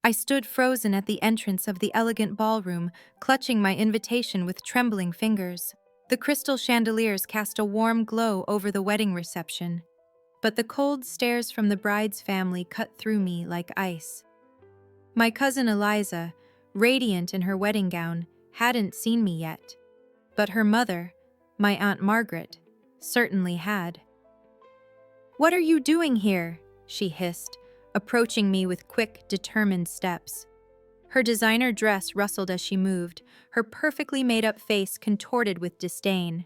I stood frozen at the entrance of the elegant ballroom, clutching my invitation with trembling fingers. The crystal chandeliers cast a warm glow over the wedding reception, but the cold stares from the bride's family cut through me like ice. My cousin Eliza, radiant in her wedding gown, hadn't seen me yet, but her mother, my Aunt Margaret, certainly had. "What are you doing here?" she hissed, approaching me with quick, determined steps. Her designer dress rustled as she moved, her perfectly made-up face contorted with disdain.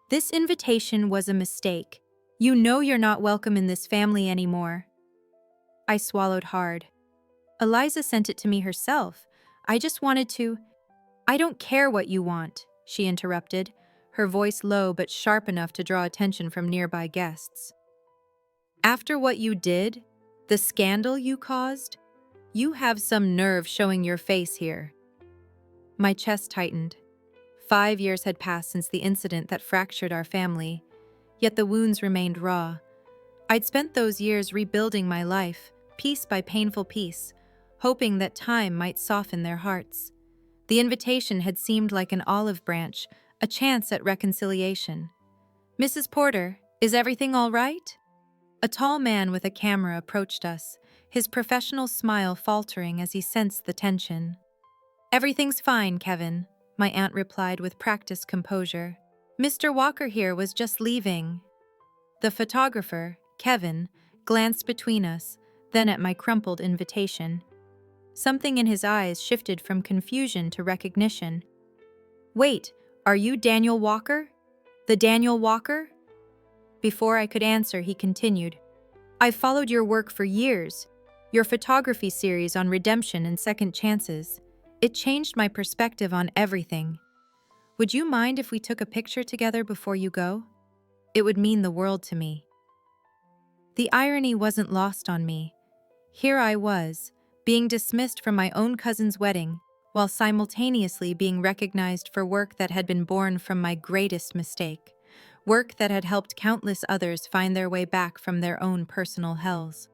"This invitation was a mistake. You know you're not welcome in this family anymore." I swallowed hard. "Eliza sent it to me herself. I just wanted to—" "I don't care what you want," she interrupted, her voice low but sharp enough to draw attention from nearby guests. "After what you did, the scandal you caused, you have some nerve showing your face here." My chest tightened. 5 years had passed since the incident that fractured our family, yet the wounds remained raw. I'd spent those years rebuilding my life, piece by painful piece, hoping that time might soften their hearts. The invitation had seemed like an olive branch, a chance at reconciliation. "Mrs. Porter, is everything all right?" A tall man with a camera approached us, his professional smile faltering as he sensed the tension. "Everything's fine, Kevin," my aunt replied with practiced composure. "Mr. Walker here was just leaving." The photographer, Kevin, glanced between us, then at my crumpled invitation. Something in his eyes shifted from confusion to recognition. "Wait, are you Daniel Walker? The Daniel Walker?" Before I could answer, he continued, "I've followed your work for years, your photography series on redemption and second chances. It changed my perspective on everything. Would you mind if we took a picture together before you go? It would mean the world to me." The irony wasn't lost on me. Here I was, being dismissed from my own cousin's wedding, while simultaneously being recognized for work that had been born from my greatest mistake. Work that had helped countless others find their way back from their own personal hells.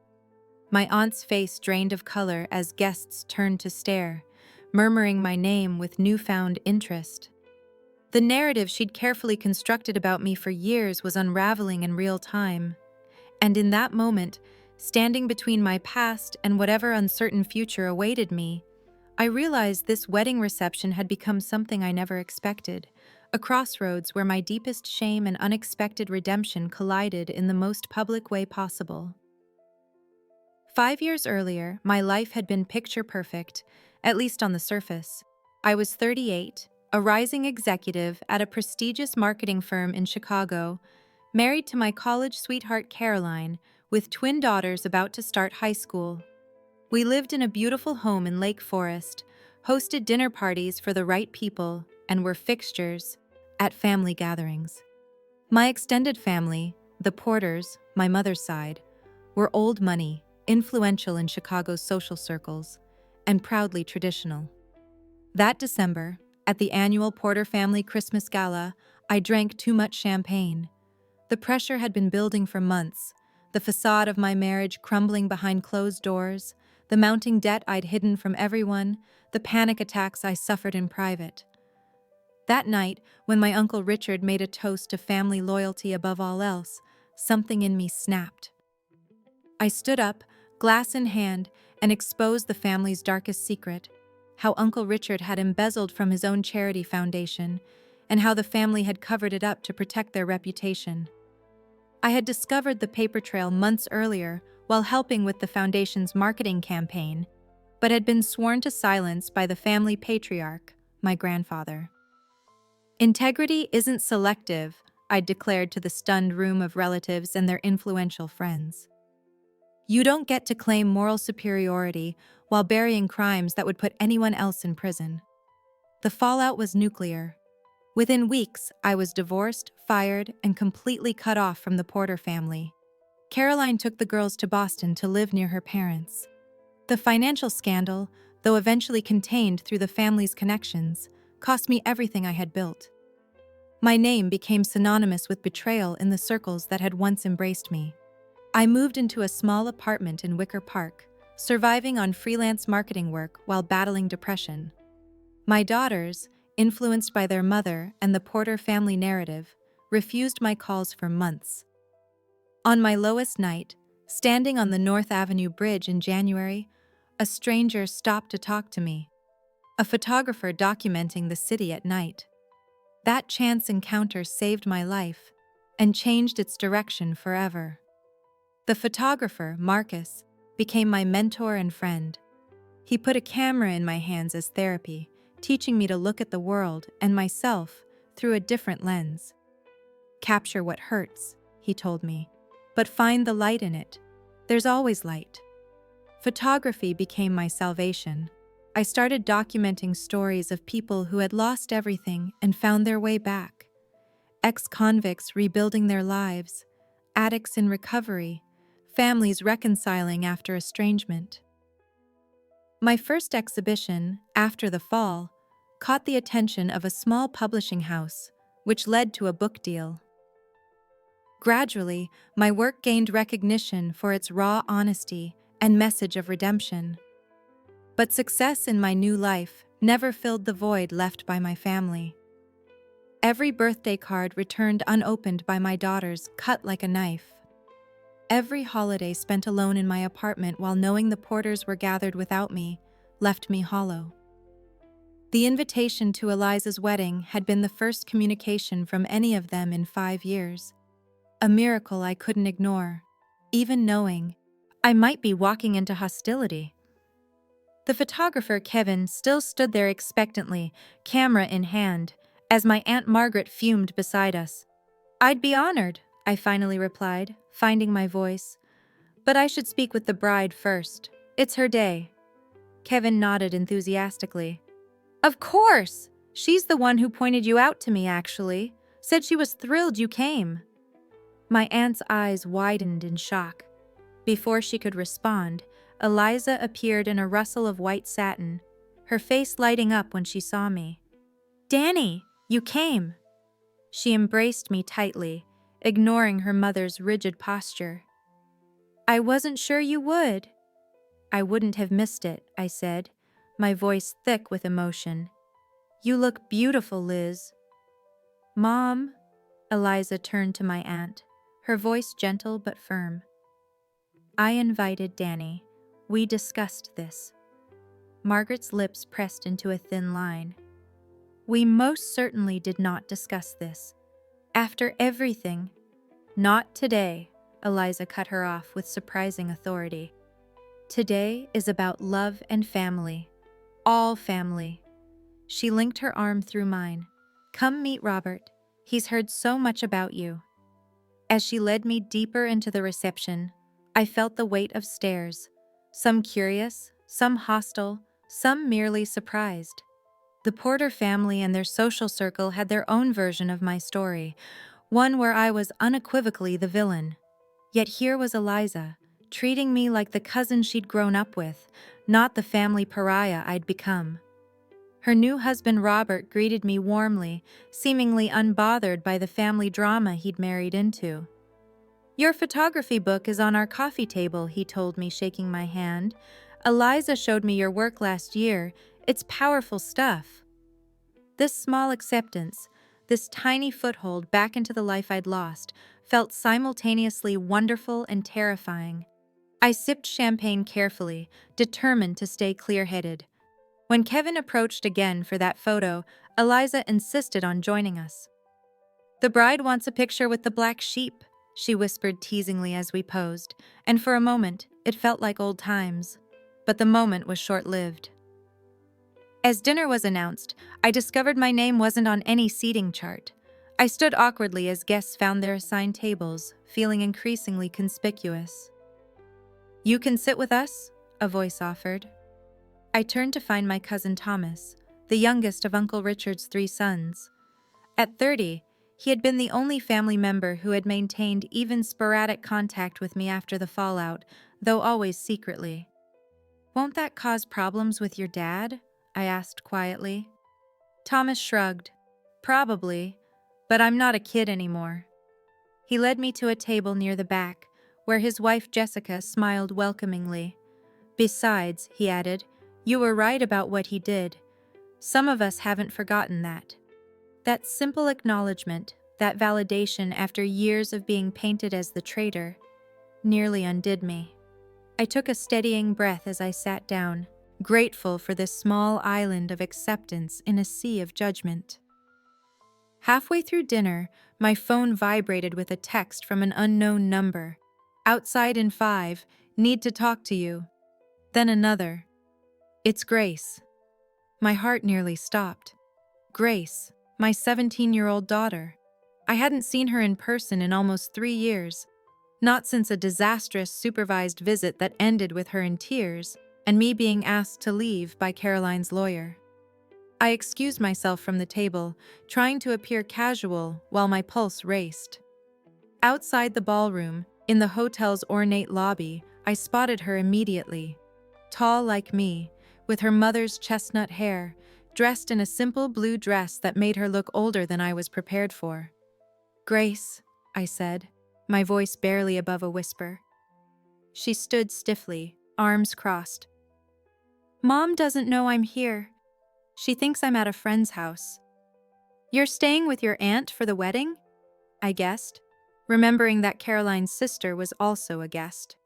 My aunt's face drained of color as guests turned to stare, murmuring my name with newfound interest. The narrative she'd carefully constructed about me for years was unraveling in real time. And in that moment, standing between my past and whatever uncertain future awaited me, I realized this wedding reception had become something I never expected. A crossroads where my deepest shame and unexpected redemption collided in the most public way possible. 5 years earlier, my life had been picture perfect, at least on the surface. I was 38, a rising executive at a prestigious marketing firm in Chicago, married to my college sweetheart Caroline, with twin daughters about to start high school. We lived in a beautiful home in Lake Forest, hosted dinner parties for the right people, and were fixtures at family gatherings. My extended family, the Porters, my mother's side, were old money, influential in Chicago's social circles, and proudly traditional. That December, at the annual Porter family Christmas gala, I drank too much champagne. The pressure had been building for months, the facade of my marriage crumbling behind closed doors, the mounting debt I'd hidden from everyone, the panic attacks I suffered in private. That night, when my Uncle Richard made a toast to family loyalty above all else, something in me snapped. I stood up, glass in hand, and exposed the family's darkest secret, how Uncle Richard had embezzled from his own charity foundation, and how the family had covered it up to protect their reputation. I had discovered the paper trail months earlier while helping with the foundation's marketing campaign, but had been sworn to silence by the family patriarch, my grandfather. "Integrity isn't selective," I declared to the stunned room of relatives and their influential friends. "You don't get to claim moral superiority while burying crimes that would put anyone else in prison." The fallout was nuclear. Within weeks, I was divorced, fired, and completely cut off from the Porter family. Caroline took the girls to Boston to live near her parents. The financial scandal, though eventually contained through the family's connections, cost me everything I had built. My name became synonymous with betrayal in the circles that had once embraced me. I moved into a small apartment in Wicker Park, surviving on freelance marketing work while battling depression. My daughters, influenced by their mother and the Porter family narrative, refused my calls for months. On my lowest night, standing on the North Avenue Bridge in January, a stranger stopped to talk to me, a photographer documenting the city at night. That chance encounter saved my life and changed its direction forever. The photographer, Marcus, became my mentor and friend. He put a camera in my hands as therapy, teaching me to look at the world and myself through a different lens. Capture what hurts, he told me, but find the light in it. There's always light. Photography became my salvation. I started documenting stories of people who had lost everything and found their way back. Ex-convicts rebuilding their lives, addicts in recovery, families reconciling after estrangement. My first exhibition, After the Fall, caught the attention of a small publishing house, which led to a book deal. Gradually, my work gained recognition for its raw honesty and message of redemption. But success in my new life never filled the void left by my family. Every birthday card returned unopened by my daughters cut like a knife. Every holiday spent alone in my apartment while knowing the Porters were gathered without me left me hollow. The invitation to Eliza's wedding had been the first communication from any of them in 5 years. A miracle I couldn't ignore, even knowing I might be walking into hostility. The photographer, Kevin, still stood there expectantly, camera in hand, as my Aunt Margaret fumed beside us. "I'd be honored," I finally replied, finding my voice. "But I should speak with the bride first. It's her day." Kevin nodded enthusiastically. "Of course! She's the one who pointed you out to me, actually. Said she was thrilled you came." My aunt's eyes widened in shock. Before she could respond, Eliza appeared in a rustle of white satin, her face lighting up when she saw me. "Danny, you came!" She embraced me tightly, ignoring her mother's rigid posture. "I wasn't sure you would." "I wouldn't have missed it," I said, my voice thick with emotion. "You look beautiful, Liz." "Mom," Eliza turned to my aunt, her voice gentle but firm. "I invited Danny. We discussed this." Margaret's lips pressed into a thin line. "We most certainly did not discuss this. After everything—" "Not today," Eliza cut her off with surprising authority. "Today is about love and family. All family." She linked her arm through mine. "Come meet Robert. He's heard so much about you." As she led me deeper into the reception, I felt the weight of stares, some curious, some hostile, some merely surprised. The Porter family and their social circle had their own version of my story, one where I was unequivocally the villain. Yet here was Eliza, treating me like the cousin she'd grown up with, not the family pariah I'd become. Her new husband Robert greeted me warmly, seemingly unbothered by the family drama he'd married into. "Your photography book is on our coffee table," he told me, shaking my hand. "Eliza showed me your work last year. It's powerful stuff." This small acceptance, this tiny foothold back into the life I'd lost, felt simultaneously wonderful and terrifying. I sipped champagne carefully, determined to stay clear-headed. When Kevin approached again for that photo, Eliza insisted on joining us. "The bride wants a picture with the black sheep," she whispered teasingly as we posed, and for a moment, it felt like old times. But the moment was short-lived. As dinner was announced, I discovered my name wasn't on any seating chart. I stood awkwardly as guests found their assigned tables, feeling increasingly conspicuous. "You can sit with us," a voice offered. I turned to find my cousin Thomas, the youngest of Uncle Richard's 3 sons. At 30, he had been the only family member who had maintained even sporadic contact with me after the fallout, though always secretly. "Won't that cause problems with your dad?" I asked quietly. Thomas shrugged. "Probably, but I'm not a kid anymore." He led me to a table near the back, where his wife Jessica smiled welcomingly. Besides, he added, you were right about what he did. Some of us haven't forgotten that. That simple acknowledgement, that validation after years of being painted as the traitor, nearly undid me. I took a steadying breath as I sat down, grateful for this small island of acceptance in a sea of judgment. Halfway through dinner, my phone vibrated with a text from an unknown number. Outside in 5, need to talk to you. Then another. It's Grace. My heart nearly stopped. Grace, my 17-year-old daughter. I hadn't seen her in person in almost 3 years, not since a disastrous supervised visit that ended with her in tears and me being asked to leave by Caroline's lawyer. I excused myself from the table, trying to appear casual while my pulse raced. Outside the ballroom, in the hotel's ornate lobby, I spotted her immediately. Tall like me, with her mother's chestnut hair, dressed in a simple blue dress that made her look older than I was prepared for. Grace, I said, my voice barely above a whisper. She stood stiffly, arms crossed. Mom doesn't know I'm here. She thinks I'm at a friend's house. You're staying with your aunt for the wedding? I guessed, remembering that Caroline's sister was also a guest.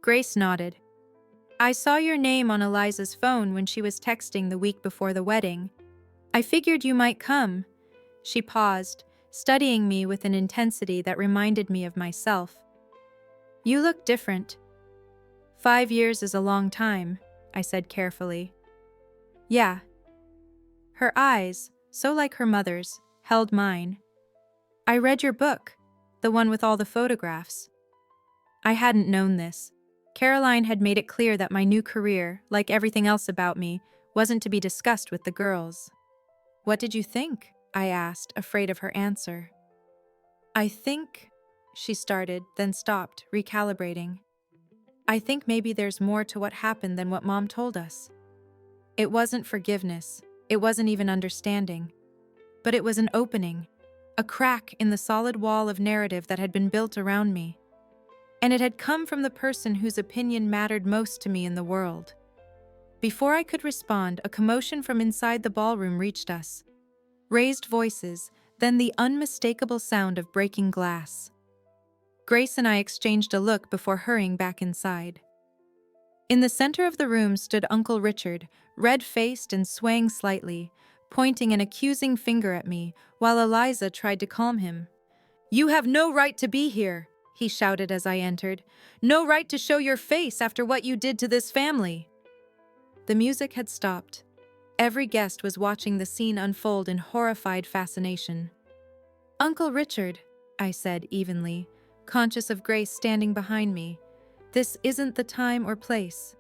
Grace nodded. I saw your name on Eliza's phone when she was texting the week before the wedding. I figured you might come. She paused, studying me with an intensity that reminded me of myself. You look different. 5 years is a long time, I said carefully. Yeah. Her eyes, so like her mother's, held mine. I read your book, the one with all the photographs. I hadn't known this. Caroline had made it clear that my new career, like everything else about me, wasn't to be discussed with the girls. What did you think? I asked, afraid of her answer. I think, she started, then stopped, recalibrating. I think maybe there's more to what happened than what Mom told us. It wasn't forgiveness, it wasn't even understanding. But it was an opening, a crack in the solid wall of narrative that had been built around me. And it had come from the person whose opinion mattered most to me in the world. Before I could respond, a commotion from inside the ballroom reached us. Raised voices, then the unmistakable sound of breaking glass. Grace and I exchanged a look before hurrying back inside. In the center of the room stood Uncle Richard, red-faced and swaying slightly, pointing an accusing finger at me, while Eliza tried to calm him. "You have no right to be here," he shouted as I entered. "No right to show your face after what you did to this family." The music had stopped. Every guest was watching the scene unfold in horrified fascination. "Uncle Richard," I said evenly, conscious of Grace standing behind me, "this isn't the time or place."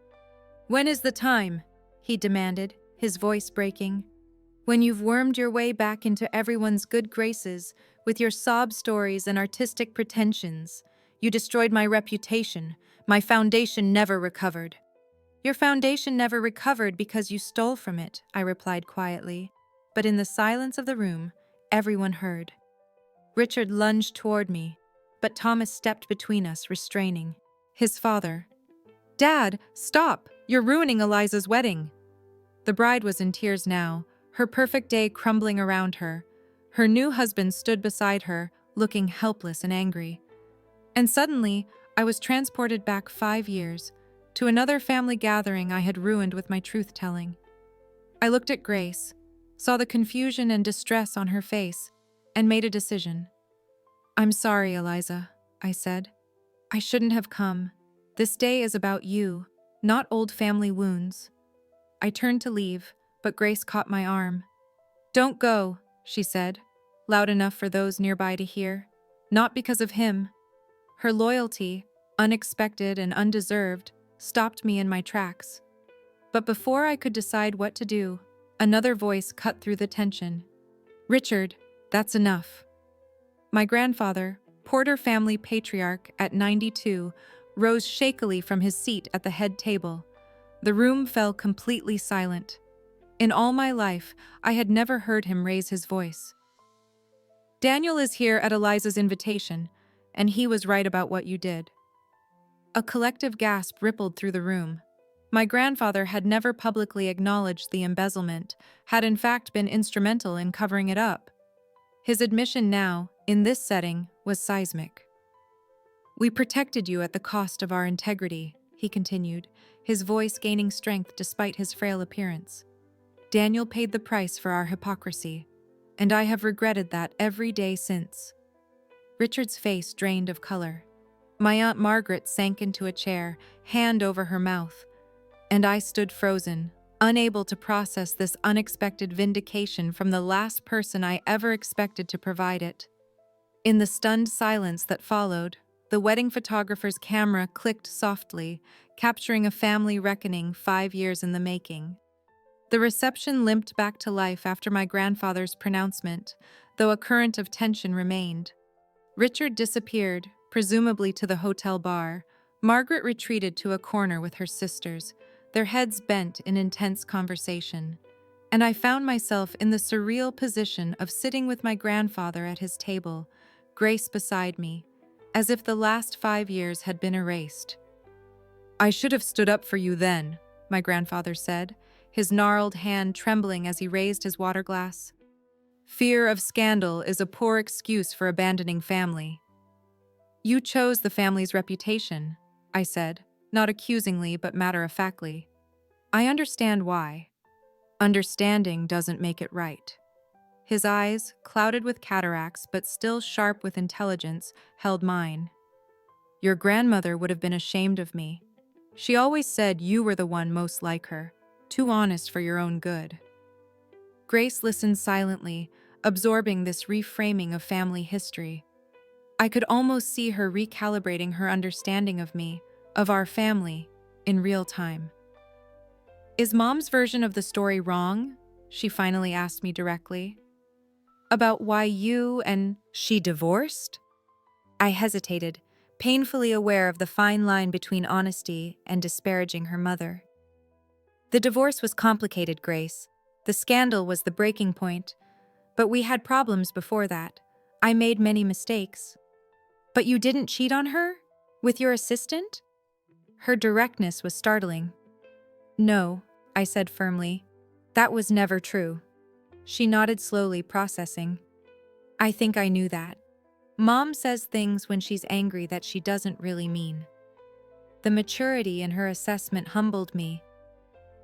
"When is the time?" he demanded, his voice breaking. "When you've wormed your way back into everyone's good graces with your sob stories and artistic pretensions. You destroyed my reputation. My foundation never recovered." "Your foundation never recovered because you stole from it," I replied quietly. But in the silence of the room, everyone heard. Richard lunged toward me, but Thomas stepped between us, restraining. His father. "Dad, stop! You're ruining Eliza's wedding." The bride was in tears now, her perfect day crumbling around her. Her new husband stood beside her, looking helpless and angry. And suddenly, I was transported back 5 years, to another family gathering I had ruined with my truth-telling. I looked at Grace, saw the confusion and distress on her face, and made a decision. "I'm sorry, Eliza," I said. "I shouldn't have come. This day is about you, not old family wounds." I turned to leave, but Grace caught my arm. "Don't go," she said, loud enough for those nearby to hear. "Not because of him." Her loyalty, unexpected and undeserved, stopped me in my tracks. But before I could decide what to do, another voice cut through the tension. "Richard, that's enough." My grandfather, Porter family patriarch at 92, rose shakily from his seat at the head table. The room fell completely silent. In all my life, I had never heard him raise his voice. "Daniel is here at Eliza's invitation, and he was right about what you did." A collective gasp rippled through the room. My grandfather had never publicly acknowledged the embezzlement, had in fact been instrumental in covering it up. His admission now, in this setting, was seismic. "We protected you at the cost of our integrity," he continued, his voice gaining strength despite his frail appearance. "Daniel paid the price for our hypocrisy, and I have regretted that every day since." Richard's face drained of color. My Aunt Margaret sank into a chair, hand over her mouth, and I stood frozen, unable to process this unexpected vindication from the last person I ever expected to provide it. In the stunned silence that followed, the wedding photographer's camera clicked softly, capturing a family reckoning 5 years in the making. The reception limped back to life after my grandfather's pronouncement, though a current of tension remained. Richard disappeared, presumably to the hotel bar. Margaret retreated to a corner with her sisters, their heads bent in intense conversation. And I found myself in the surreal position of sitting with my grandfather at his table, Grace beside me, as if the last 5 years had been erased. "I should have stood up for you then," my grandfather said, his gnarled hand trembling as he raised his water glass. "Fear of scandal is a poor excuse for abandoning family." "You chose the family's reputation," I said, not accusingly but matter-of-factly. "I understand why. Understanding doesn't make it right." His eyes, clouded with cataracts but still sharp with intelligence, held mine. "Your grandmother would have been ashamed of me. She always said you were the one most like her, too honest for your own good." Grace listened silently, absorbing this reframing of family history. I could almost see her recalibrating her understanding of me, of our family, in real time. "Is Mom's version of the story wrong?" she finally asked me directly. "About why you and she divorced?" I hesitated, painfully aware of the fine line between honesty and disparaging her mother. "The divorce was complicated, Grace. The scandal was the breaking point. But we had problems before that. I made many mistakes." "But you didn't cheat on her? With your assistant?" Her directness was startling. "No," I said firmly. "That was never true." She nodded slowly, processing. "I think I knew that. Mom says things when she's angry that she doesn't really mean." The maturity in her assessment humbled me.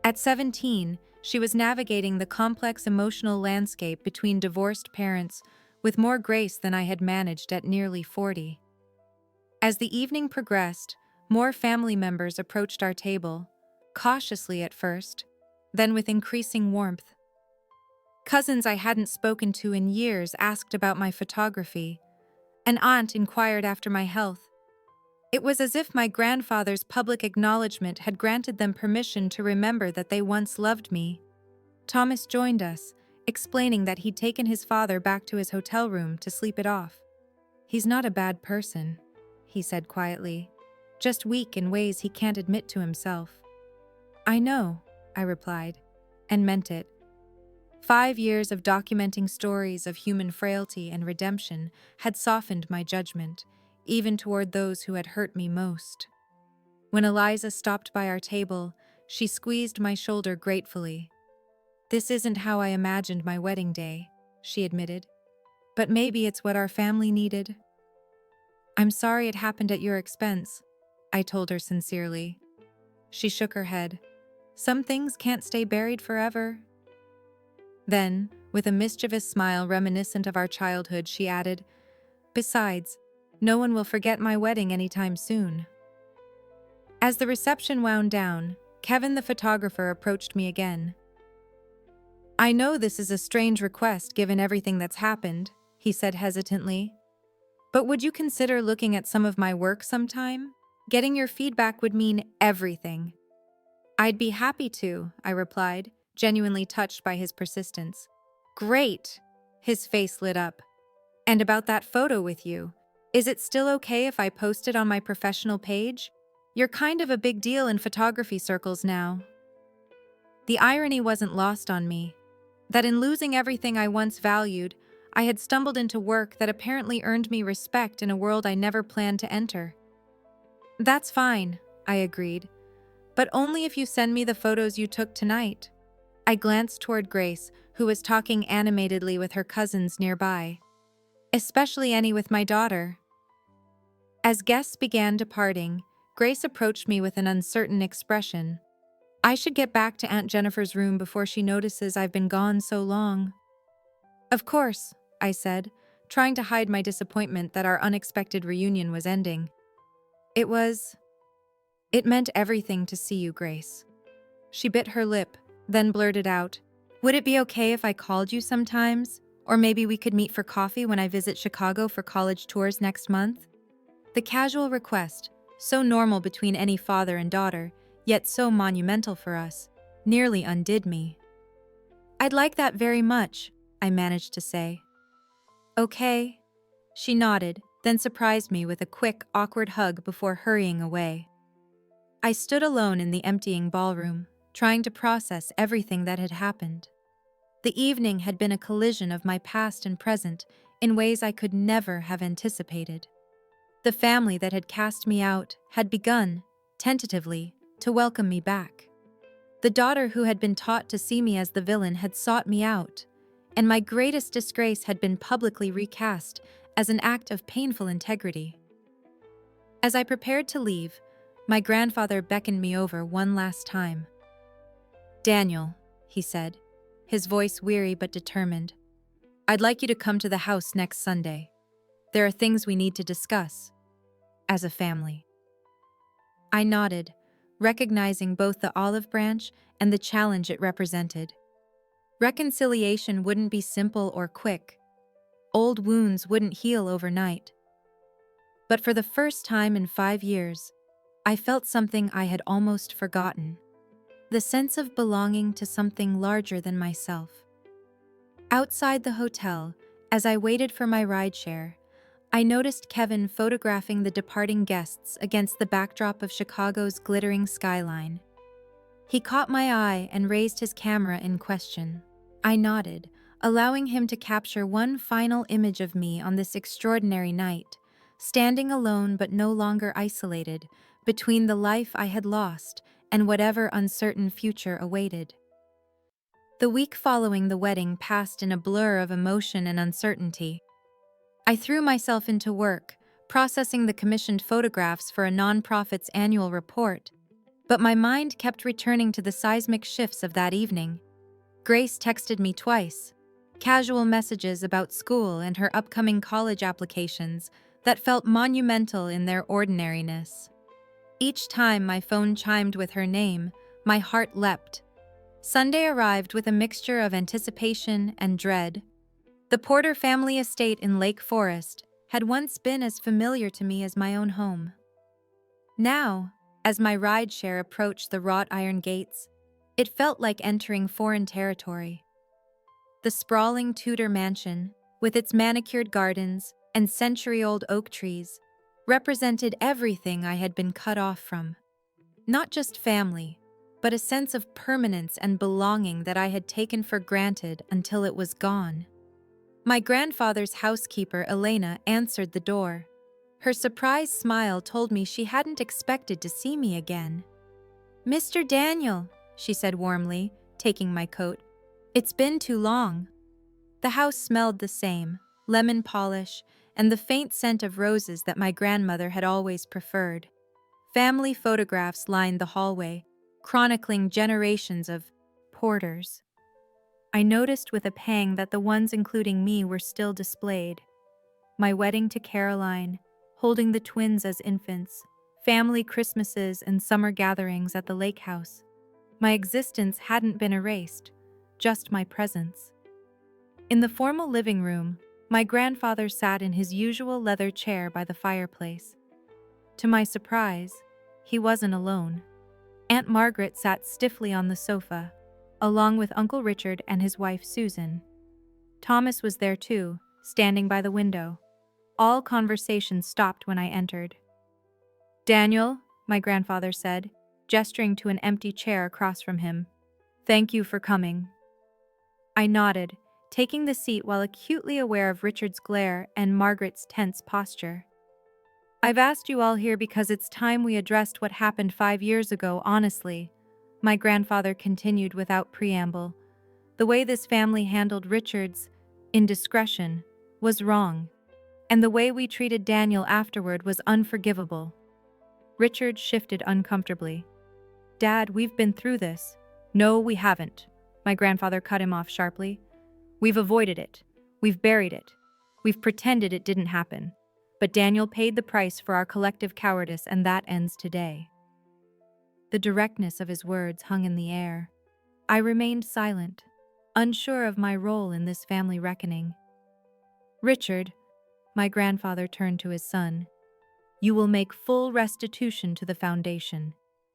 At 17, she was navigating the complex emotional landscape between divorced parents with more grace than I had managed at nearly 40. As the evening progressed, more family members approached our table, cautiously at first, then with increasing warmth. Cousins I hadn't spoken to in years asked about my photography. An aunt inquired after my health. It was as if my grandfather's public acknowledgement had granted them permission to remember that they once loved me. Thomas joined us, explaining that he'd taken his father back to his hotel room to sleep it off. "He's not a bad person," he said quietly, "just weak in ways he can't admit to himself." "I know," I replied, and meant it. 5 years of documenting stories of human frailty and redemption had softened my judgment, even toward those who had hurt me most. When Eliza stopped by our table, she squeezed my shoulder gratefully. "This isn't how I imagined my wedding day," she admitted. "But maybe it's what our family needed." "I'm sorry it happened at your expense," I told her sincerely. She shook her head. "Some things can't stay buried forever." Then, with a mischievous smile reminiscent of our childhood, she added, "Besides, no one will forget my wedding anytime soon." As the reception wound down, Kevin the photographer approached me again. "I know this is a strange request given everything that's happened," he said hesitantly. "But would you consider looking at some of my work sometime? Getting your feedback would mean everything." "I'd be happy to," I replied, genuinely touched by his persistence. "Great!" His face lit up. "And about that photo with you, is it still okay if I post it on my professional page? You're kind of a big deal in photography circles now." The irony wasn't lost on me, that in losing everything I once valued, I had stumbled into work that apparently earned me respect in a world I never planned to enter. "That's fine," I agreed. But only if you send me the photos you took tonight. I glanced toward Grace, who was talking animatedly with her cousins nearby. Especially any with my daughter. As guests began departing, Grace approached me with an uncertain expression. I should get back to Aunt Jennifer's room before she notices I've been gone so long. Of course, I said, trying to hide my disappointment that our unexpected reunion was ending. It meant everything to see you, Grace. She bit her lip, then blurted out, "Would it be okay if I called you sometimes? Or maybe we could meet for coffee when I visit Chicago for college tours next month?" The casual request, so normal between any father and daughter, yet so monumental for us, nearly undid me. "I'd like that very much," I managed to say. "Okay." She nodded, then surprised me with a quick, awkward hug before hurrying away. I stood alone in the emptying ballroom, trying to process everything that had happened. The evening had been a collision of my past and present in ways I could never have anticipated. The family that had cast me out had begun, tentatively, to welcome me back. The daughter who had been taught to see me as the villain had sought me out, and my greatest disgrace had been publicly recast as an act of painful integrity. As I prepared to leave, my grandfather beckoned me over one last time. "Daniel," he said, his voice weary but determined, "I'd like you to come to the house next Sunday. There are things we need to discuss, as a family." I nodded, recognizing both the olive branch and the challenge it represented. Reconciliation wouldn't be simple or quick. Old wounds wouldn't heal overnight. But for the first time in 5 years, I felt something I had almost forgotten. The sense of belonging to something larger than myself. Outside the hotel, as I waited for my rideshare, I noticed Kevin photographing the departing guests against the backdrop of Chicago's glittering skyline. He caught my eye and raised his camera in question. I nodded, allowing him to capture one final image of me on this extraordinary night, standing alone but no longer isolated, between the life I had lost and whatever uncertain future awaited. The week following the wedding passed in a blur of emotion and uncertainty. I threw myself into work, processing the commissioned photographs for a nonprofit's annual report, but my mind kept returning to the seismic shifts of that evening. Grace texted me twice, casual messages about school and her upcoming college applications that felt monumental in their ordinariness. Each time my phone chimed with her name, my heart leapt. Sunday arrived with a mixture of anticipation and dread. The Porter family estate in Lake Forest had once been as familiar to me as my own home. Now, as my rideshare approached the wrought iron gates, it felt like entering foreign territory. The sprawling Tudor mansion, with its manicured gardens and century-old oak trees, represented everything I had been cut off from. Not just family, but a sense of permanence and belonging that I had taken for granted until it was gone. My grandfather's housekeeper, Elena, answered the door. Her surprised smile told me she hadn't expected to see me again. "Mr. Daniel," she said warmly, taking my coat. "It's been too long." The house smelled the same, lemon polish, and the faint scent of roses that my grandmother had always preferred. Family photographs lined the hallway, chronicling generations of Porters. I noticed with a pang that the ones including me were still displayed. My wedding to Caroline, holding the twins as infants, family Christmases and summer gatherings at the lake house. My existence hadn't been erased, just my presence. In the formal living room, my grandfather sat in his usual leather chair by the fireplace. To my surprise, he wasn't alone. Aunt Margaret sat stiffly on the sofa, along with Uncle Richard and his wife Susan. Thomas was there too, standing by the window. All conversation stopped when I entered. "Daniel," my grandfather said, gesturing to an empty chair across from him. "Thank you for coming." I nodded, taking the seat while acutely aware of Richard's glare and Margaret's tense posture. I've asked you all here because it's time we addressed what happened 5 years ago, honestly. My grandfather continued without preamble. The way this family handled Richard's indiscretion was wrong, and the way we treated Daniel afterward was unforgivable. Richard shifted uncomfortably. Dad, we've been through this. No, we haven't. My grandfather cut him off sharply. We've avoided it. We've buried it. We've pretended it didn't happen. But Daniel paid the price for our collective cowardice, and that ends today. The directness of his words hung in the air. I remained silent, unsure of my role in this family reckoning. Richard, my grandfather turned to his son, you will make full restitution to the foundation.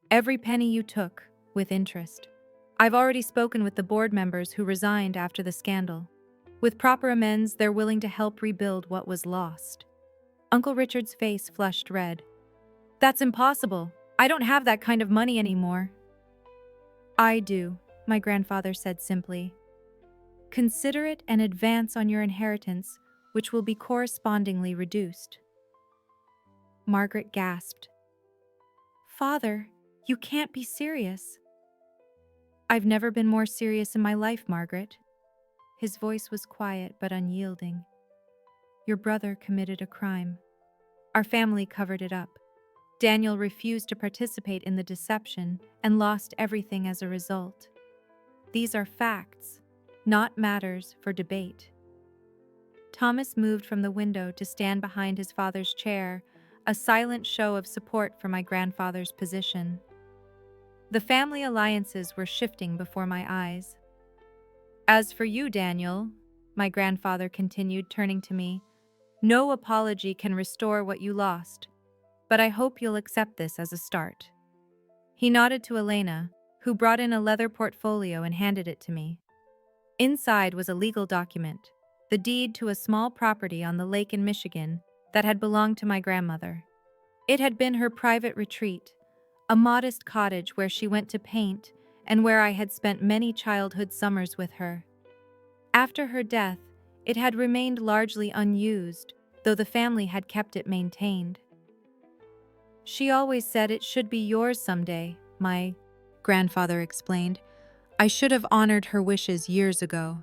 Every penny you took, with interest. I've already spoken with the board members who resigned after the scandal. With proper amends, they're willing to help rebuild what was lost. Uncle Richard's face flushed red. That's impossible. I don't have that kind of money anymore. I do, my grandfather said simply. Consider it an advance on your inheritance, which will be correspondingly reduced. Margaret gasped. Father, you can't be serious. I've never been more serious in my life, Margaret. His voice was quiet but unyielding. Your brother committed a crime. Our family covered it up. Daniel refused to participate in the deception and lost everything as a result. These are facts, not matters for debate. Thomas moved from the window to stand behind his father's chair, a silent show of support for my grandfather's position. The family alliances were shifting before my eyes. As for you, Daniel, my grandfather continued, turning to me, no apology can restore what you lost, but I hope you'll accept this as a start. He nodded to Elena, who brought in a leather portfolio and handed it to me. Inside was a legal document, the deed to a small property on the lake in Michigan that had belonged to my grandmother. It had been her private retreat, a modest cottage where she went to paint and where I had spent many childhood summers with her. After her death, it had remained largely unused, though the family had kept it maintained. She always said it should be yours someday, my grandfather explained. I should have honored her wishes years ago.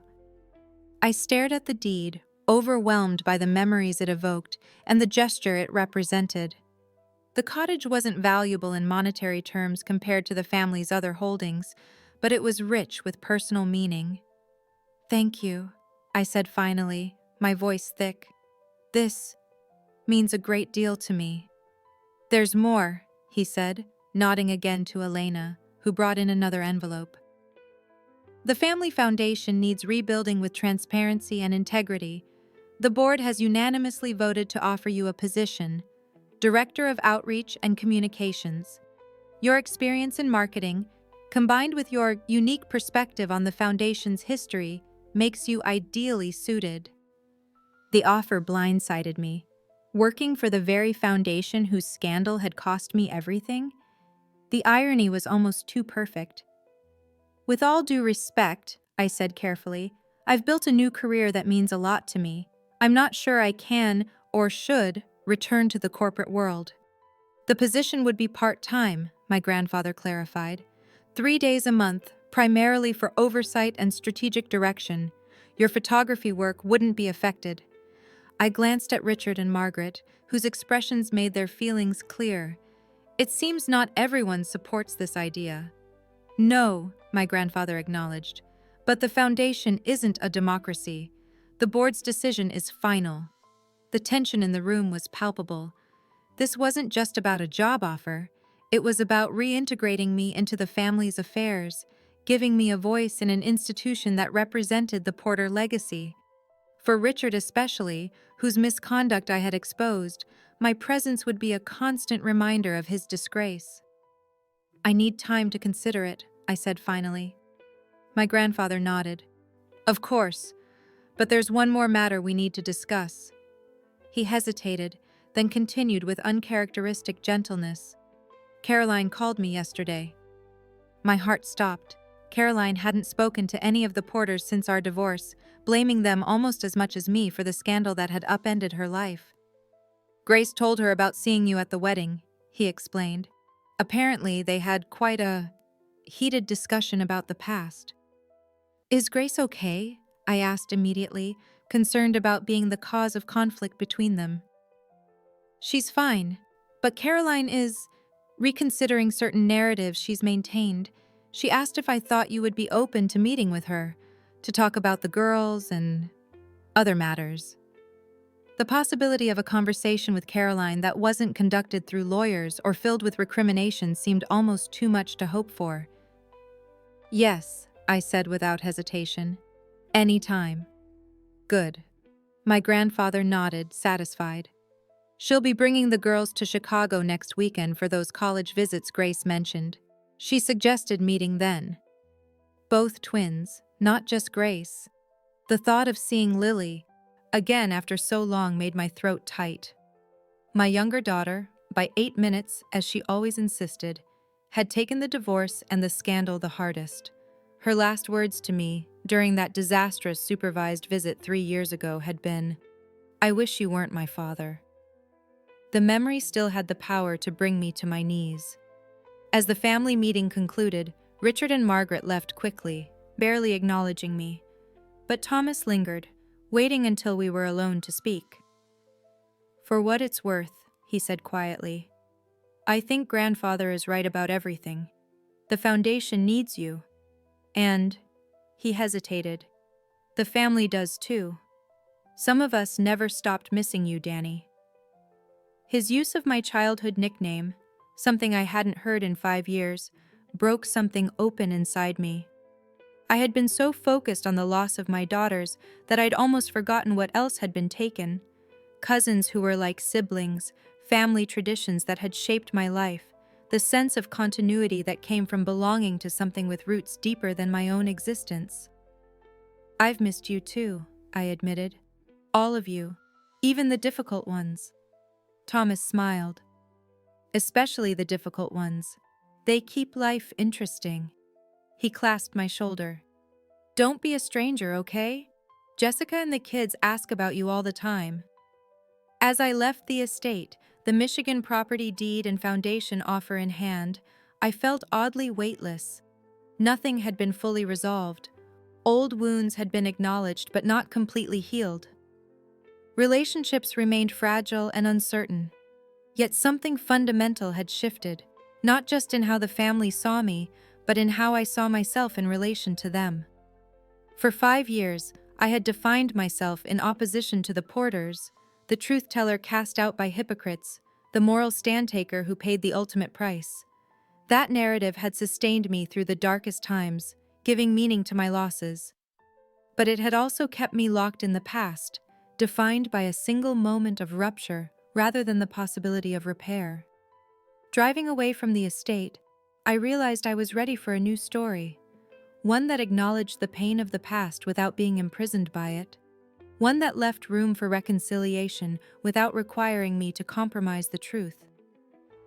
I stared at the deed, overwhelmed by the memories it evoked and the gesture it represented. The cottage wasn't valuable in monetary terms compared to the family's other holdings, but it was rich with personal meaning. Thank you, I said finally, my voice thick. This means a great deal to me. There's more, he said, nodding again to Elena, who brought in another envelope. The family foundation needs rebuilding with transparency and integrity. The board has unanimously voted to offer you a position, Director of Outreach and Communications. Your experience in marketing, combined with your unique perspective on the foundation's history, makes you ideally suited. The offer blindsided me. Working for the very foundation whose scandal had cost me everything? The irony was almost too perfect. With all due respect, I said carefully, I've built a new career that means a lot to me. I'm not sure I can or should return to the corporate world. The position would be part-time, my grandfather clarified. 3 days a month, primarily for oversight and strategic direction. Your photography work wouldn't be affected. I glanced at Richard and Margaret, whose expressions made their feelings clear. It seems not everyone supports this idea. No, my grandfather acknowledged, but the foundation isn't a democracy. The board's decision is final. The tension in the room was palpable. This wasn't just about a job offer. It was about reintegrating me into the family's affairs, giving me a voice in an institution that represented the Porter legacy. For Richard especially, whose misconduct I had exposed, my presence would be a constant reminder of his disgrace. I need time to consider it, I said finally. My grandfather nodded. Of course, but there's one more matter we need to discuss. He hesitated, then continued with uncharacteristic gentleness. Caroline called me yesterday. My heart stopped. Caroline hadn't spoken to any of the Porters since our divorce, blaming them almost as much as me for the scandal that had upended her life. Grace told her about seeing you at the wedding, he explained. Apparently, they had quite a heated discussion about the past. Is Grace okay? I asked immediately, concerned about being the cause of conflict between them. She's fine, but Caroline is reconsidering certain narratives she's maintained. She asked if I thought you would be open to meeting with her, to talk about the girls and other matters. The possibility of a conversation with Caroline that wasn't conducted through lawyers or filled with recriminations seemed almost too much to hope for. Yes, I said without hesitation. Any time. Good. My grandfather nodded, satisfied. She'll be bringing the girls to Chicago next weekend for those college visits Grace mentioned. She suggested meeting then. Both twins, not just Grace. The thought of seeing Lily, again after so long, made my throat tight. My younger daughter, by 8 minutes, as she always insisted, had taken the divorce and the scandal the hardest. Her last words to me, during that disastrous supervised visit 3 years ago, had been, "I wish you weren't my father." The memory still had the power to bring me to my knees. As the family meeting concluded, Richard and Margaret left quickly, barely acknowledging me. But Thomas lingered, waiting until we were alone to speak. "For what it's worth," he said quietly, "I think Grandfather is right about everything. The foundation needs you. And," he hesitated, "the family does too. Some of us never stopped missing you, Danny." His use of my childhood nickname, something I hadn't heard in 5 years, broke something open inside me. I had been so focused on the loss of my daughters that I'd almost forgotten what else had been taken. Cousins who were like siblings, family traditions that had shaped my life, the sense of continuity that came from belonging to something with roots deeper than my own existence. "I've missed you too," I admitted. "All of you, even the difficult ones." Thomas smiled. "Especially the difficult ones. They keep life interesting." He clasped my shoulder. "Don't be a stranger, okay? Jessica and the kids ask about you all the time." As I left the estate, the Michigan property deed and foundation offer in hand, I felt oddly weightless. Nothing had been fully resolved. Old wounds had been acknowledged but not completely healed. Relationships remained fragile and uncertain. Yet something fundamental had shifted, not just in how the family saw me, but in how I saw myself in relation to them. For 5 years, I had defined myself in opposition to the Porters, the truth-teller cast out by hypocrites, the moral stand-taker who paid the ultimate price. That narrative had sustained me through the darkest times, giving meaning to my losses. But it had also kept me locked in the past, defined by a single moment of rupture rather than the possibility of repair. Driving away from the estate, I realized I was ready for a new story, one that acknowledged the pain of the past without being imprisoned by it, one that left room for reconciliation without requiring me to compromise the truth,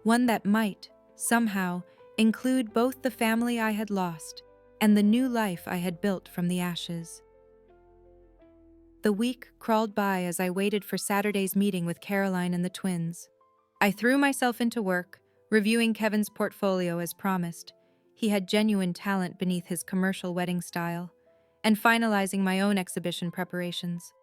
one that might, somehow, include both the family I had lost and the new life I had built from the ashes. The week crawled by as I waited for Saturday's meeting with Caroline and the twins. I threw myself into work, reviewing Kevin's portfolio as promised. He had genuine talent beneath his commercial wedding style, and finalizing my own exhibition preparations.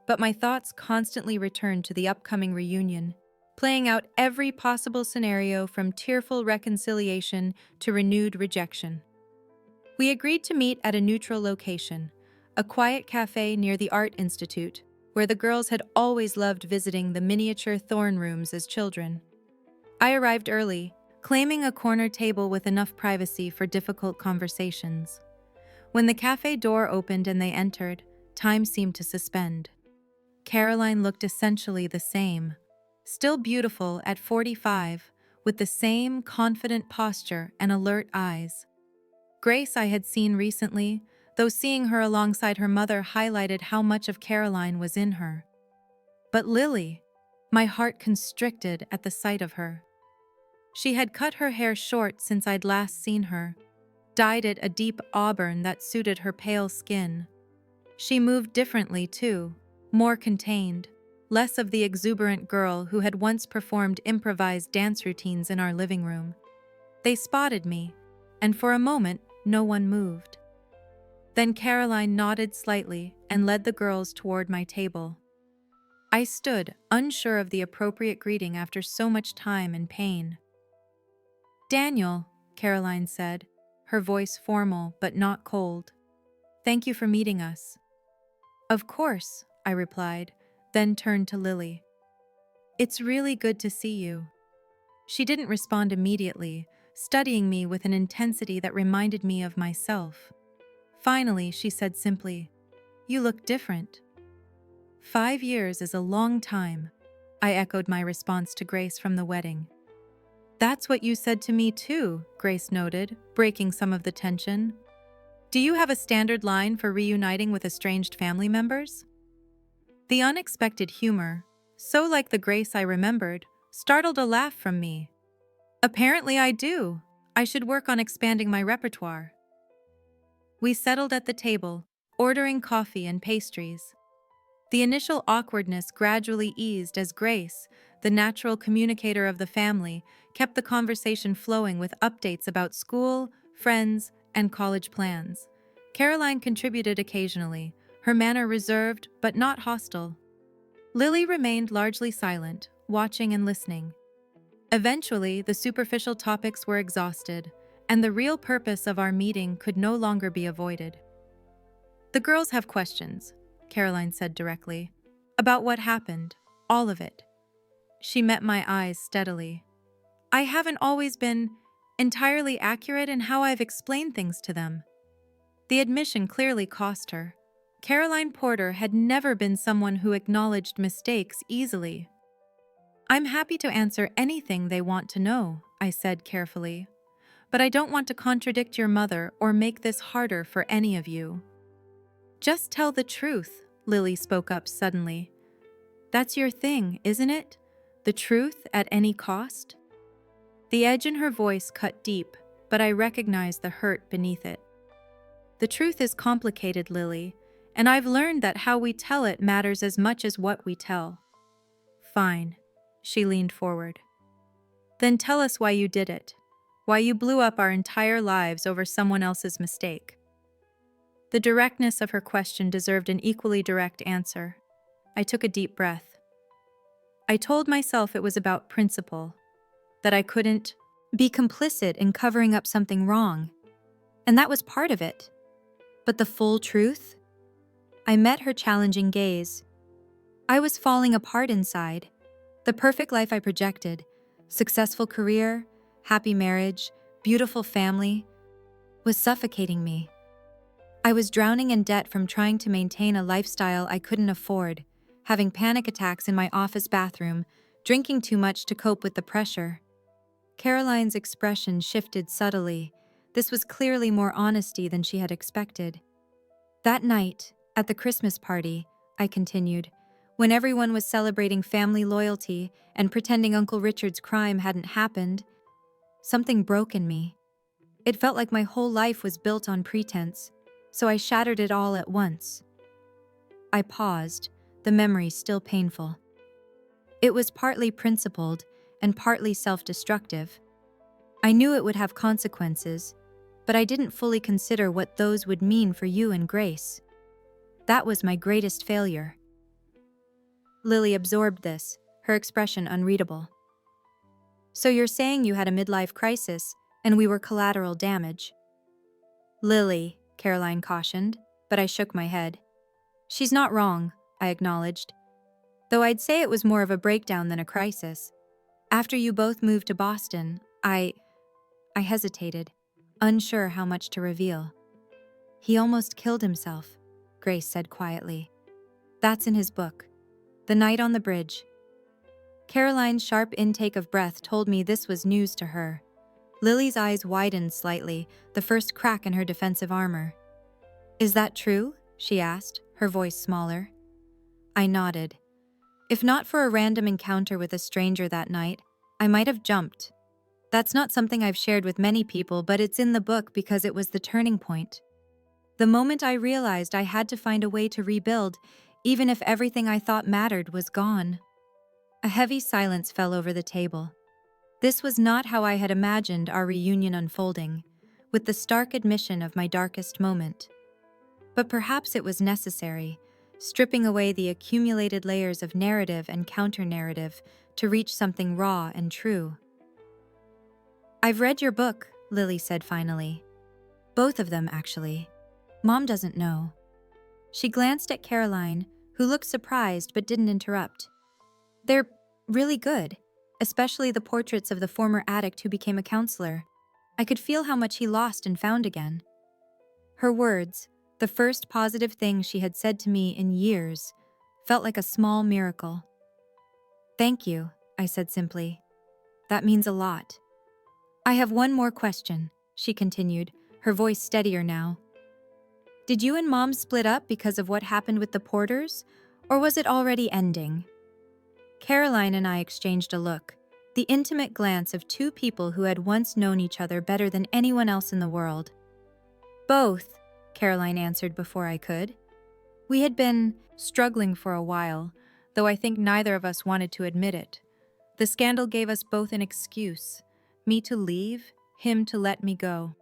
But my thoughts constantly returned to the upcoming reunion, playing out every possible scenario from tearful reconciliation to renewed rejection. We agreed to meet at a neutral location, a quiet cafe near the Art Institute, where the girls had always loved visiting the miniature Thorn rooms as children. I arrived early, claiming a corner table with enough privacy for difficult conversations. When the cafe door opened and they entered, time seemed to suspend. Caroline looked essentially the same, still beautiful at 45, with the same confident posture and alert eyes. Grace I had seen recently, though seeing her alongside her mother highlighted how much of Caroline was in her. But Lily, my heart constricted at the sight of her. She had cut her hair short since I'd last seen her, dyed it a deep auburn that suited her pale skin. She moved differently, too, more contained, less of the exuberant girl who had once performed improvised dance routines in our living room. They spotted me, and for a moment, no one moved. Then Caroline nodded slightly and led the girls toward my table. I stood, unsure of the appropriate greeting after so much time and pain. "Daniel," Caroline said, her voice formal but not cold. "Thank you for meeting us." "Of course," I replied, then turned to Lily. "It's really good to see you." She didn't respond immediately, studying me with an intensity that reminded me of myself. Finally, she said simply, "You look different." 5 years is a long time, I echoed my response to Grace from the wedding. "That's what you said to me too," Grace noted, breaking some of the tension. "Do you have a standard line for reuniting with estranged family members?" The unexpected humor, so like the Grace I remembered, startled a laugh from me. "Apparently I do. I should work on expanding my repertoire." We settled at the table, ordering coffee and pastries. The initial awkwardness gradually eased as Grace, the natural communicator of the family, kept the conversation flowing with updates about school, friends, and college plans. Caroline contributed occasionally, her manner reserved but not hostile. Lily remained largely silent, watching and listening. Eventually, the superficial topics were exhausted, and the real purpose of our meeting could no longer be avoided. "The girls have questions," Caroline said directly, "about what happened, all of it." She met my eyes steadily. "I haven't always been entirely accurate in how I've explained things to them." The admission clearly cost her. Caroline Porter had never been someone who acknowledged mistakes easily. "I'm happy to answer anything they want to know," I said carefully. "But I don't want to contradict your mother or make this harder for any of you." "Just tell the truth," Lily spoke up suddenly. "That's your thing, isn't it? The truth at any cost?" The edge in her voice cut deep, but I recognized the hurt beneath it. "The truth is complicated, Lily, and I've learned that how we tell it matters as much as what we tell." "Fine." She leaned forward. "Then tell us why you did it. Why you blew up our entire lives over someone else's mistake." The directness of her question deserved an equally direct answer. I took a deep breath. I told myself it was about principle, that I couldn't be complicit in covering up something wrong, and that was part of it. But the full truth? I met her challenging gaze. I was falling apart inside. The perfect life I projected, successful career, happy marriage, beautiful family, was suffocating me. I was drowning in debt from trying to maintain a lifestyle I couldn't afford, having panic attacks in my office bathroom, drinking too much to cope with the pressure. Caroline's expression shifted subtly. This was clearly more honesty than she had expected. "That night, at the Christmas party," I continued, "when everyone was celebrating family loyalty and pretending Uncle Richard's crime hadn't happened, something broke in me. It felt like my whole life was built on pretense, so I shattered it all at once." I paused, the memory still painful. It was partly principled and partly self-destructive. I knew it would have consequences, but I didn't fully consider what those would mean for you and Grace. That was my greatest failure. Lily absorbed this, her expression unreadable. "So you're saying you had a midlife crisis, and we were collateral damage?" "Lily," Caroline cautioned, but I shook my head. "She's not wrong," I acknowledged, though I'd say it was more of a breakdown than a crisis. "After you both moved to Boston, I hesitated, unsure how much to reveal." "He almost killed himself," Grace said quietly. "That's in his book, The Night on the Bridge." Caroline's sharp intake of breath told me this was news to her. Lily's eyes widened slightly, the first crack in her defensive armor. "Is that true?" she asked, her voice smaller. I nodded. If not for a random encounter with a stranger that night, I might have jumped. That's not something I've shared with many people, but it's in the book because it was the turning point. The moment I realized I had to find a way to rebuild, even if everything I thought mattered was gone. A heavy silence fell over the table. This was not how I had imagined our reunion unfolding, with the stark admission of my darkest moment. But perhaps it was necessary, stripping away the accumulated layers of narrative and counter-narrative to reach something raw and true. "I've read your book," Lily said finally. "Both of them, actually. Mom doesn't know." She glanced at Caroline, who looked surprised but didn't interrupt. "They're really good, especially the portraits of the former addict who became a counselor. I could feel how much he lost and found again." Her words, the first positive thing she had said to me in years, felt like a small miracle. "Thank you," I said simply. "That means a lot." "I have one more question," she continued, her voice steadier now. "Did you and Mom split up because of what happened with the Porters, or was it already ending?" Caroline and I exchanged a look, the intimate glance of two people who had once known each other better than anyone else in the world. "Both," Caroline answered before I could. We had been struggling for a while, though I think neither of us wanted to admit it. The scandal gave us both an excuse, me to leave, him to let me go.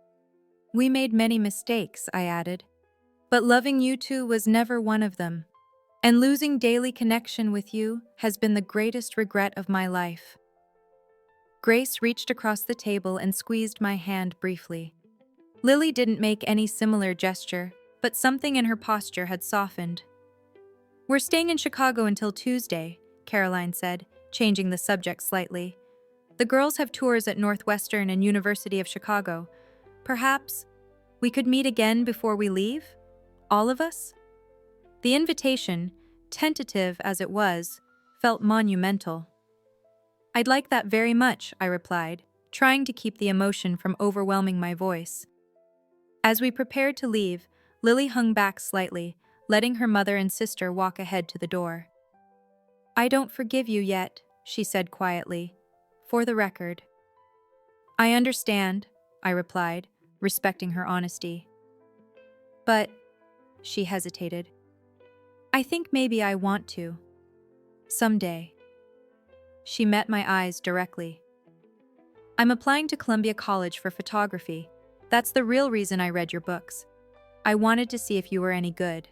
"We made many mistakes," I added, "but loving you two was never one of them. And losing daily connection with you has been the greatest regret of my life." Grace reached across the table and squeezed my hand briefly. Lily didn't make any similar gesture, but something in her posture had softened. "We're staying in Chicago until Tuesday," Caroline said, changing the subject slightly. "The girls have tours at Northwestern and University of Chicago. Perhaps we could meet again before we leave? All of us?" The invitation, tentative as it was, felt monumental. "I'd like that very much," I replied, trying to keep the emotion from overwhelming my voice. As we prepared to leave, Lily hung back slightly, letting her mother and sister walk ahead to the door. "I don't forgive you yet," she said quietly, "for the record." "I understand," I replied, respecting her honesty. "But," she hesitated, "I think maybe I want to. Someday." She met my eyes directly. "I'm applying to Columbia College for photography. That's the real reason I read your books. I wanted to see if you were any good."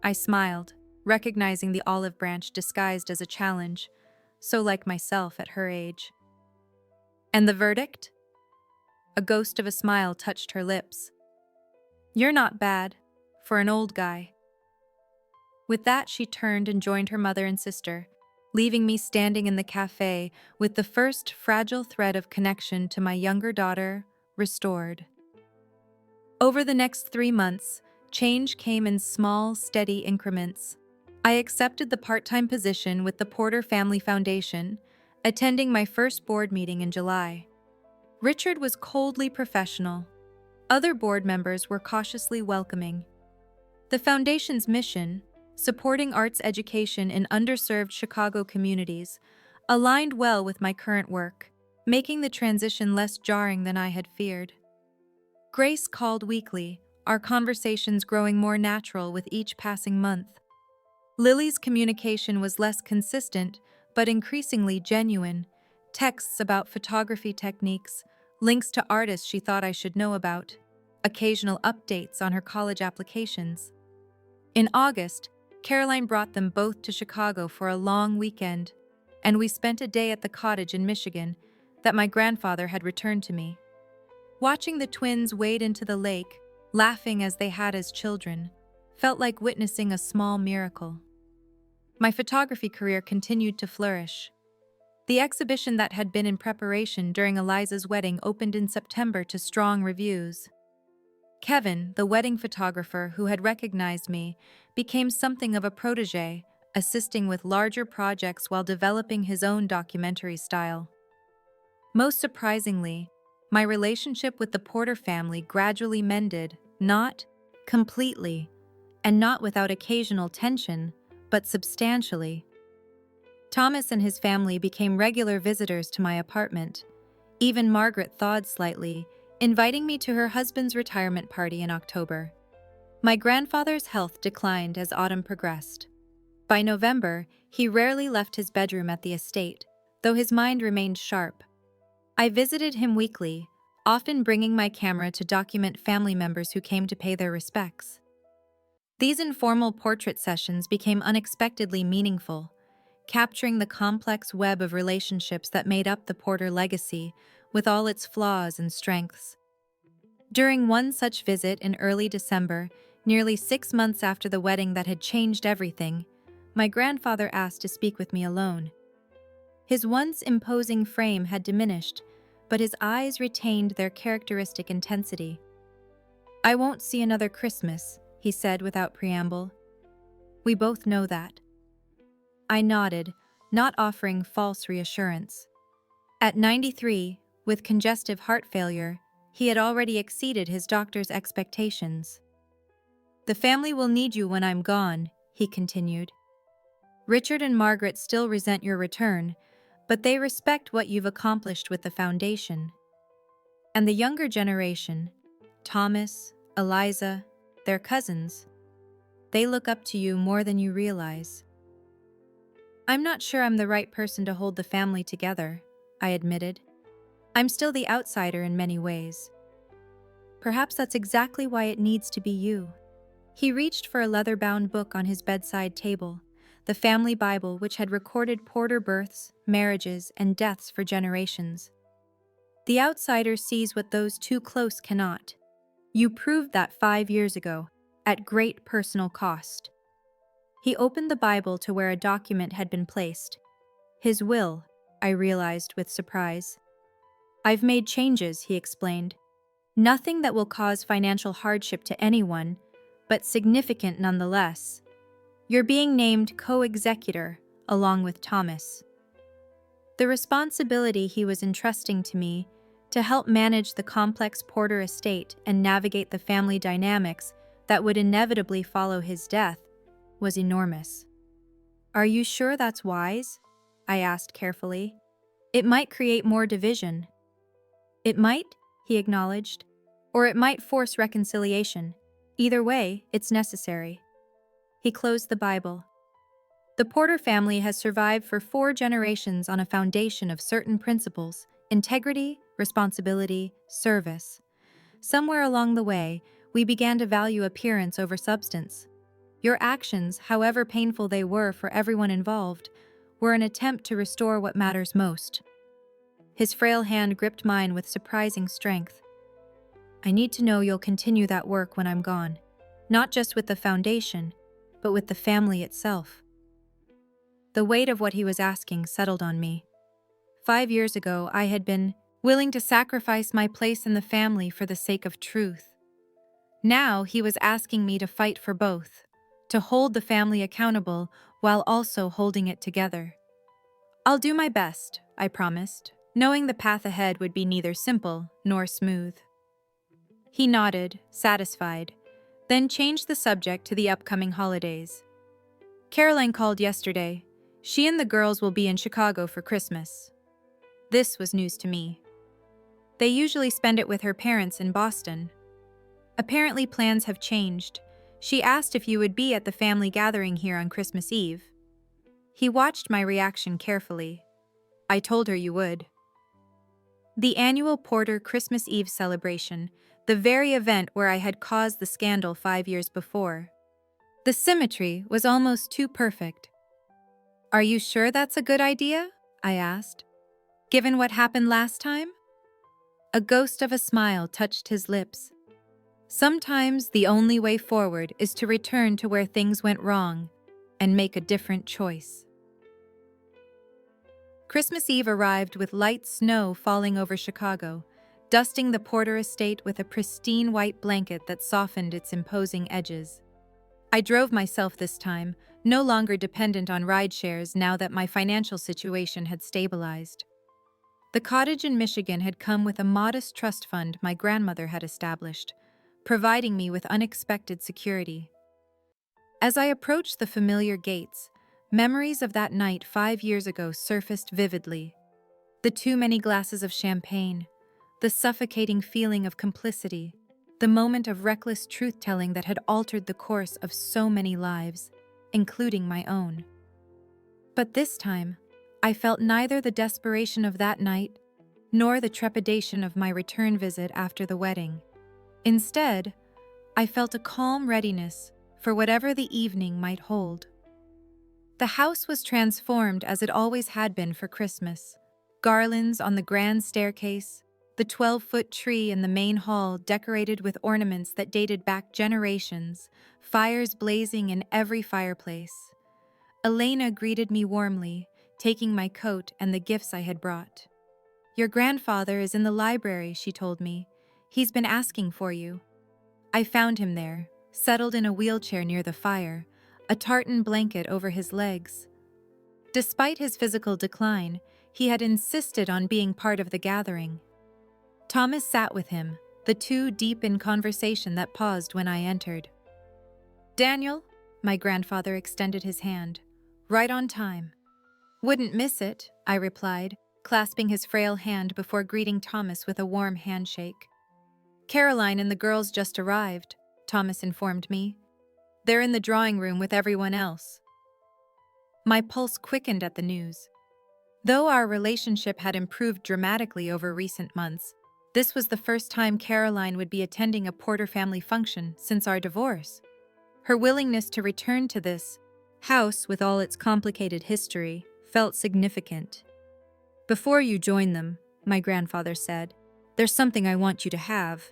I smiled, recognizing the olive branch disguised as a challenge, so like myself at her age. "And the verdict?" A ghost of a smile touched her lips. "You're not bad, for an old guy." With that, she turned and joined her mother and sister, leaving me standing in the cafe with the first fragile thread of connection to my younger daughter restored. Over the next 3 months, change came in small, steady increments. I accepted the part-time position with the Porter Family Foundation, attending my first board meeting in July. Richard was coldly professional. Other board members were cautiously welcoming. The foundation's mission, supporting arts education in underserved Chicago communities, aligned well with my current work, making the transition less jarring than I had feared. Grace called weekly, our conversations growing more natural with each passing month. Lily's communication was less consistent, but increasingly genuine. Texts about photography techniques, links to artists she thought I should know about, occasional updates on her college applications. In August, Caroline brought them both to Chicago for a long weekend, and we spent a day at the cottage in Michigan that my grandfather had returned to me. Watching the twins wade into the lake, laughing as they had as children, felt like witnessing a small miracle. My photography career continued to flourish. The exhibition that had been in preparation during Eliza's wedding opened in September to strong reviews. Kevin, the wedding photographer who had recognized me, became something of a protege, assisting with larger projects while developing his own documentary style. Most surprisingly, my relationship with the Porter family gradually mended, not completely, and not without occasional tension, but substantially. Thomas and his family became regular visitors to my apartment. Even Margaret thawed slightly, inviting me to her husband's retirement party in October. My grandfather's health declined as autumn progressed. By November, he rarely left his bedroom at the estate, though his mind remained sharp. I visited him weekly, often bringing my camera to document family members who came to pay their respects. These informal portrait sessions became unexpectedly meaningful, capturing the complex web of relationships that made up the Porter legacy, with all its flaws and strengths. During one such visit in early December, nearly 6 months after the wedding that had changed everything, my grandfather asked to speak with me alone. His once imposing frame had diminished, but his eyes retained their characteristic intensity. "I won't see another Christmas," he said without preamble. "We both know that." I nodded, not offering false reassurance. At 93, with congestive heart failure, he had already exceeded his doctor's expectations. "The family will need you when I'm gone," he continued. "Richard and Margaret still resent your return, but they respect what you've accomplished with the foundation. And the younger generation, Thomas, Eliza, their cousins, they look up to you more than you realize." "I'm not sure I'm the right person to hold the family together," I admitted. "I'm still the outsider in many ways." "Perhaps that's exactly why it needs to be you." He reached for a leather-bound book on his bedside table, the family Bible which had recorded Porter births, marriages, and deaths for generations. "The outsider sees what those too close cannot. You proved that 5 years ago, at great personal cost." He opened the Bible to where a document had been placed. His will, I realized with surprise. "I've made changes," he explained. "Nothing that will cause financial hardship to anyone, but significant nonetheless. You're being named co-executor, along with Thomas." The responsibility he was entrusting to me, to help manage the complex Porter estate and navigate the family dynamics that would inevitably follow his death, was enormous. "Are you sure that's wise?" I asked carefully. "It might create more division." "It might," he acknowledged, "or it might force reconciliation. Either way, it's necessary." He closed the Bible. "The Porter family has survived for 4 generations on a foundation of certain principles: integrity, responsibility, service. Somewhere along the way, we began to value appearance over substance. Your actions, however painful they were for everyone involved, were an attempt to restore what matters most." His frail hand gripped mine with surprising strength. "I need to know you'll continue that work when I'm gone, not just with the foundation, but with the family itself." The weight of what he was asking settled on me. 5 years ago, I had been willing to sacrifice my place in the family for the sake of truth. Now he was asking me to fight for both, to hold the family accountable while also holding it together. "I'll do my best," I promised, knowing the path ahead would be neither simple nor smooth. He nodded, satisfied, then changed the subject to the upcoming holidays. "Caroline called yesterday. She and the girls will be in Chicago for Christmas." This was news to me. They usually spend it with her parents in Boston. Apparently plans have changed. She asked if you would be at the family gathering here on Christmas Eve. He watched my reaction carefully. "I told her you would." The annual Porter Christmas Eve celebration, the very event where I had caused the scandal 5 years before. The symmetry was almost too perfect. "Are you sure that's a good idea?" I asked. "Given what happened last time?" A ghost of a smile touched his lips. "Sometimes the only way forward is to return to where things went wrong and make a different choice." Christmas Eve arrived with light snow falling over Chicago, dusting the Porter estate with a pristine white blanket that softened its imposing edges. I drove myself this time, no longer dependent on rideshares now that my financial situation had stabilized. The cottage in Michigan had come with a modest trust fund my grandmother had established, providing me with unexpected security. As I approached the familiar gates, memories of that night 5 years ago surfaced vividly. The too many glasses of champagne, the suffocating feeling of complicity, the moment of reckless truth-telling that had altered the course of so many lives, including my own. But this time, I felt neither the desperation of that night nor the trepidation of my return visit after the wedding. Instead, I felt a calm readiness for whatever the evening might hold. The house was transformed as it always had been for Christmas. Garlands on the grand staircase, the 12-foot tree in the main hall decorated with ornaments that dated back generations, fires blazing in every fireplace. Elena greeted me warmly, taking my coat and the gifts I had brought. "Your grandfather is in the library," she told me. "He's been asking for you." I found him there, settled in a wheelchair near the fire, a tartan blanket over his legs. Despite his physical decline, he had insisted on being part of the gathering. Thomas sat with him, the two deep in conversation that paused when I entered. "Daniel," my grandfather extended his hand. "Right on time." "Wouldn't miss it," I replied, clasping his frail hand before greeting Thomas with a warm handshake. "Caroline and the girls just arrived," Thomas informed me. "They're in the drawing room with everyone else." My pulse quickened at the news. Though our relationship had improved dramatically over recent months, this was the first time Caroline would be attending a Porter family function since our divorce. Her willingness to return to this house with all its complicated history felt significant. "Before you join them," my grandfather said, "there's something I want you to have."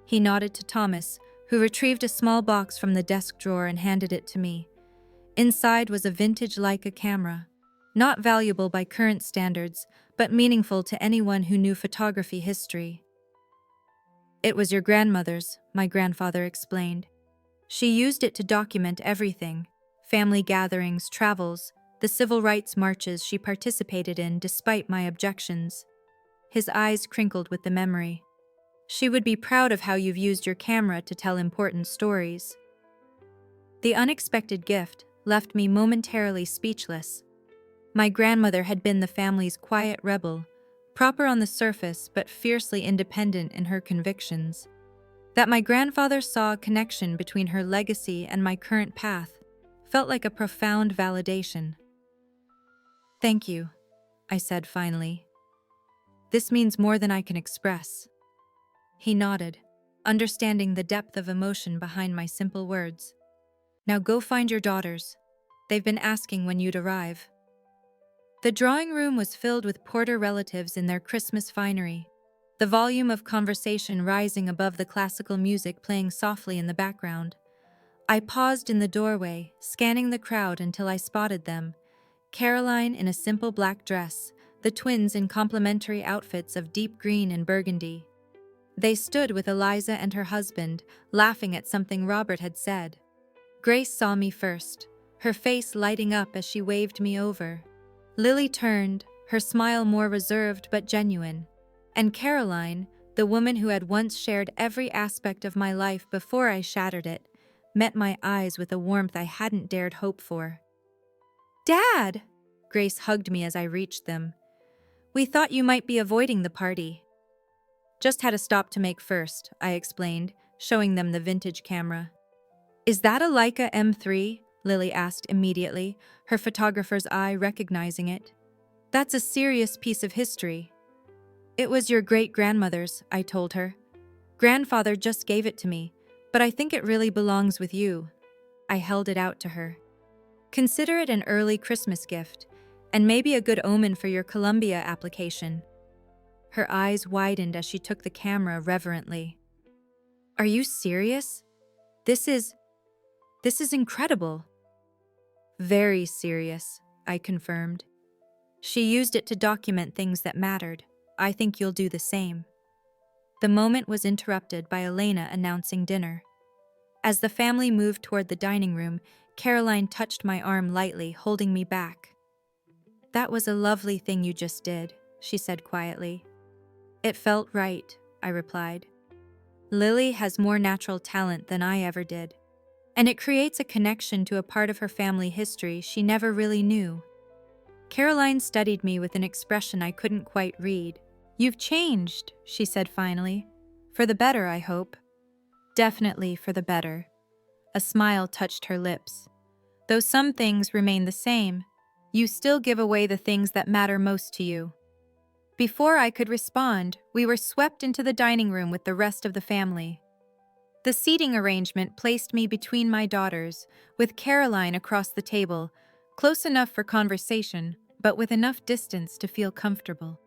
He nodded to Thomas, who retrieved a small box from the desk drawer and handed it to me. Inside was a vintage Leica camera, not valuable by current standards, but meaningful to anyone who knew photography history. "It was your grandmother's," my grandfather explained. "She used it to document everything: family gatherings, travels, the civil rights marches she participated in despite my objections." His eyes crinkled with the memory. "She would be proud of how you've used your camera to tell important stories." The unexpected gift left me momentarily speechless. My grandmother had been the family's quiet rebel, proper on the surface but fiercely independent in her convictions. That my grandfather saw a connection between her legacy and my current path felt like a profound validation. "Thank you," I said finally. "This means more than I can express." He nodded, understanding the depth of emotion behind my simple words. "Now go find your daughters. They've been asking when you'd arrive." The drawing room was filled with Porter relatives in their Christmas finery, the volume of conversation rising above the classical music playing softly in the background. I paused in the doorway, scanning the crowd until I spotted them: Caroline in a simple black dress, the twins in complementary outfits of deep green and burgundy. They stood with Eliza and her husband, laughing at something Robert had said. Grace saw me first, her face lighting up as she waved me over. Lily turned, her smile more reserved but genuine. And Caroline, the woman who had once shared every aspect of my life before I shattered it, met my eyes with a warmth I hadn't dared hope for. "Dad!" Grace hugged me as I reached them. "We thought you might be avoiding the party." "Just had a stop to make first," I explained, showing them the vintage camera. "Is that a Leica M3? Lily asked immediately, her photographer's eye recognizing it. "That's a serious piece of history." "It was your great-grandmother's," I told her. "Grandfather just gave it to me, but I think it really belongs with you." I held it out to her. "Consider it an early Christmas gift, and maybe a good omen for your Columbia application." Her eyes widened as she took the camera reverently. "Are you serious? This is incredible." "Very serious," I confirmed. "She used it to document things that mattered. I think you'll do the same." The moment was interrupted by Elena announcing dinner. As the family moved toward the dining room, Caroline touched my arm lightly, holding me back. "That was a lovely thing you just did," she said quietly. "It felt right," I replied. "Lily has more natural talent than I ever did, and it creates a connection to a part of her family history she never really knew." Caroline studied me with an expression I couldn't quite read. "You've changed," she said finally. "For the better, I hope." Definitely for the better. A smile touched her lips. Though some things remain the same, you still give away the things that matter most to you. Before I could respond, we were swept into the dining room with the rest of the family. The seating arrangement placed me between my daughters, with Caroline across the table, close enough for conversation, but with enough distance to feel comfortable.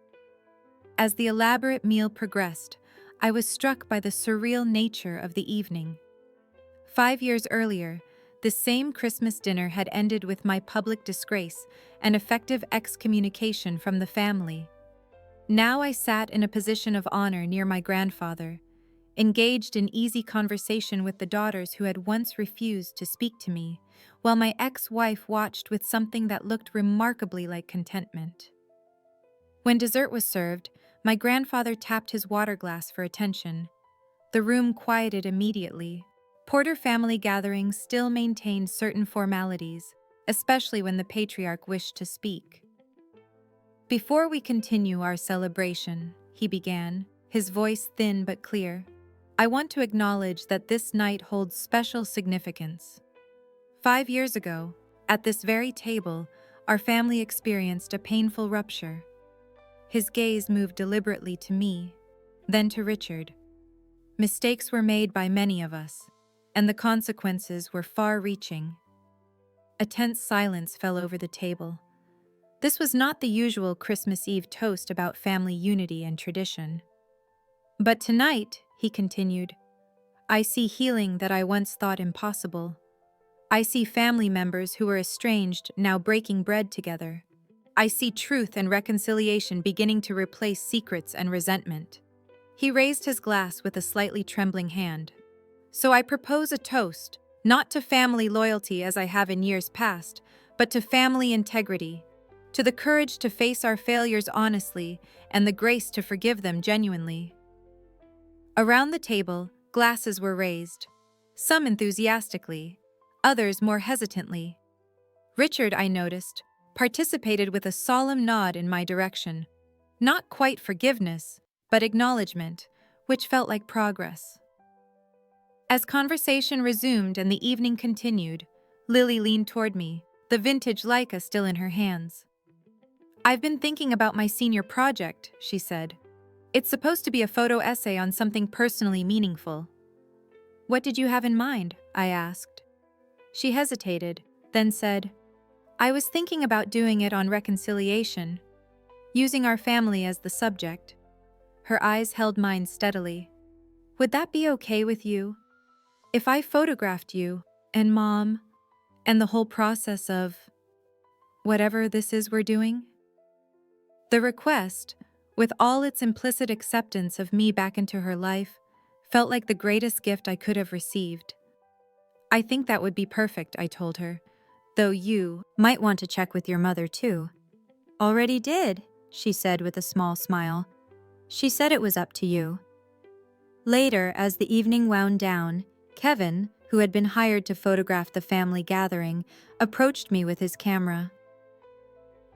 As the elaborate meal progressed, I was struck by the surreal nature of the evening. 5 years earlier, this same Christmas dinner had ended with my public disgrace and effective excommunication from the family. Now I sat in a position of honor near my grandfather, engaged in easy conversation with the daughters who had once refused to speak to me, while my ex-wife watched with something that looked remarkably like contentment. When dessert was served, my grandfather tapped his water glass for attention. The room quieted immediately. Porter family gatherings still maintained certain formalities, especially when the patriarch wished to speak. "Before we continue our celebration," he began, his voice thin but clear, "I want to acknowledge that this night holds special significance. 5 years ago, at this very table, our family experienced a painful rupture." His gaze moved deliberately to me, then to Richard. "Mistakes were made by many of us, and the consequences were far-reaching." A tense silence fell over the table. This was not the usual Christmas Eve toast about family unity and tradition. "But tonight," he continued, "I see healing that I once thought impossible. I see family members who were estranged now breaking bread together. I see truth and reconciliation beginning to replace secrets and resentment." He raised his glass with a slightly trembling hand. "So I propose a toast, not to family loyalty as I have in years past, but to family integrity, to the courage to face our failures honestly and the grace to forgive them genuinely." Around the table, glasses were raised, some enthusiastically, others more hesitantly. Richard, I noticed, participated with a solemn nod in my direction. Not quite forgiveness, but acknowledgement, which felt like progress. As conversation resumed and the evening continued, Lily leaned toward me, the vintage Leica still in her hands. "I've been thinking about my senior project," she said. "It's supposed to be a photo essay on something personally meaningful." "What did you have in mind?" I asked. She hesitated, then said, "I was thinking about doing it on reconciliation, using our family as the subject." Her eyes held mine steadily. "Would that be okay with you? If I photographed you, and Mom, and the whole process of whatever this is we're doing?" The request, with all its implicit acceptance of me back into her life, felt like the greatest gift I could have received. "I think that would be perfect," I told her, "though you might want to check with your mother too." "Already did," she said with a small smile. "She said it was up to you." Later, as the evening wound down, Kevin, who had been hired to photograph the family gathering, approached me with his camera.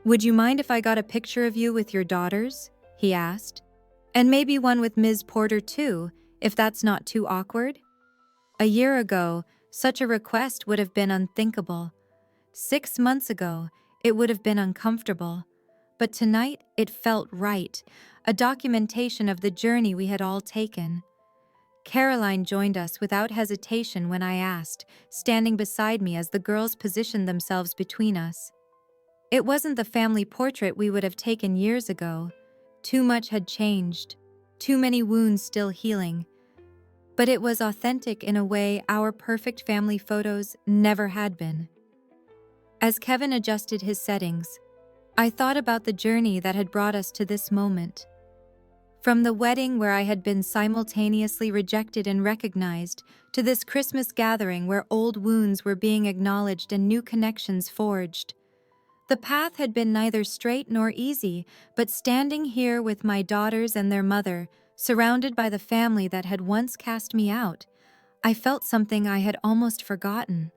"Would you mind if I got a picture of you with your daughters?" he asked. "And maybe one with Ms. Porter too, if that's not too awkward?" A year ago, such a request would have been unthinkable. 6 months ago, it would have been uncomfortable. But tonight, it felt right, a documentation of the journey we had all taken. Caroline joined us without hesitation when I asked, standing beside me as the girls positioned themselves between us. It wasn't the family portrait we would have taken years ago. Too much had changed, too many wounds still healing. But it was authentic in a way our perfect family photos never had been. As Kevin adjusted his settings, I thought about the journey that had brought us to this moment. From the wedding where I had been simultaneously rejected and recognized, to this Christmas gathering where old wounds were being acknowledged and new connections forged. The path had been neither straight nor easy, but standing here with my daughters and their mother, surrounded by the family that had once cast me out, I felt something I had almost forgotten.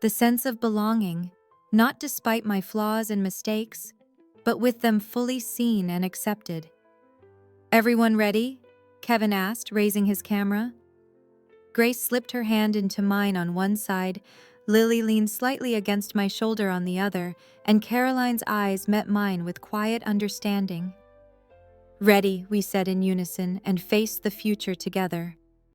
The sense of belonging, not despite my flaws and mistakes, but with them fully seen and accepted. "Everyone ready?" Kevin asked, raising his camera. Grace slipped her hand into mine on one side, Lily leaned slightly against my shoulder on the other, and Caroline's eyes met mine with quiet understanding. "Ready," we said in unison, and faced the future together.